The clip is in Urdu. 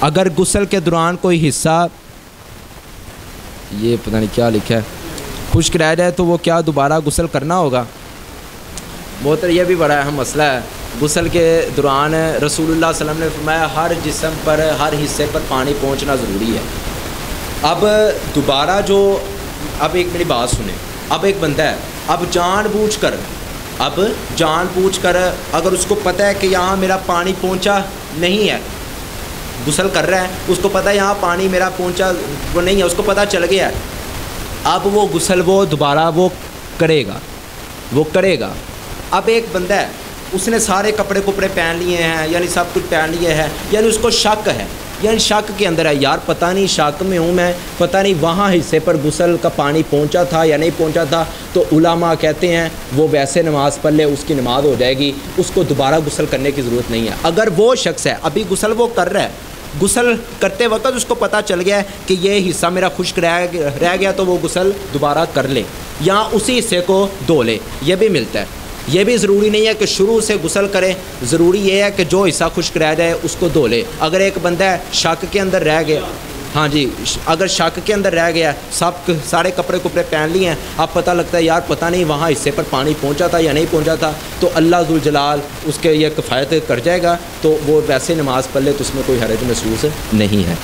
اگر غسل کے دوران کوئی حصہ، یہ پتہ نہیں کیا لکھا ہے، خشک رہ جائے تو وہ کیا دوبارہ غسل کرنا ہوگا؟ بہت یہ بھی بڑا اہم مسئلہ ہے۔ غسل کے دوران رسول اللہ صلی اللہ علیہ وسلم نے فرمایا ہر جسم پر، ہر حصے پر پانی پہنچنا ضروری ہے۔ اب دوبارہ اب ایک میری بات سنیں، اب ایک بندہ ہے، اب جان بوجھ کر اگر اس کو پتہ ہے کہ یہاں میرا پانی پہنچا نہیں ہے، غسل کر رہا ہے، اس کو پتہ ہے یہاں پانی میرا پہنچا وہ نہیں ہے، اس کو پتہ چل گیا ہے، اب وہ غسل دوبارہ کرے گا۔ اب ایک بندہ ہے، اس نے سارے کپڑے پہن لیے ہیں، یعنی سب کچھ پہن لیے ہیں، یعنی اس کو شک ہے، یعنی شک کے اندر ہے، یار پتہ نہیں، شک میں ہوں میں، پتہ نہیں وہاں حصے پر غسل کا پانی پہنچا تھا یا نہیں پہنچا تھا، تو علماء کہتے ہیں وہ ویسے نماز پڑھ لے، اس کی نماز ہو جائے گی، اس کو دوبارہ غسل کرنے کی ضرورت نہیں ہے۔ اگر وہ شخص ہے ابھی غسل وہ کر رہا ہے، غسل کرتے وقت اس کو پتہ چل گیا ہے کہ یہ حصہ میرا خشک رہ گیا، تو وہ غسل دوبارہ کر لے یا اسی حصے کو دھو لے، یہ بھی ملتا ہے۔ یہ بھی ضروری نہیں ہے کہ شروع سے غسل کرے، ضروری یہ ہے کہ جو حصہ خشک رہ جائے اس کو دھو لے۔ اگر ایک بندہ ہے شک کے اندر رہ گیا، ہاں جی، اگر شک کے اندر رہ گیا، سارے کپڑے پہن لیے ہیں، اب پتہ لگتا ہے یار پتہ نہیں وہاں حصے پر پانی پہنچا تھا یا نہیں پہنچا تھا، تو اللہ ذوالجلال اس کے یہ کفایت کر جائے گا، تو وہ ویسے نماز پڑھ لے تو اس میں کوئی حرج محسوس نہیں ہے۔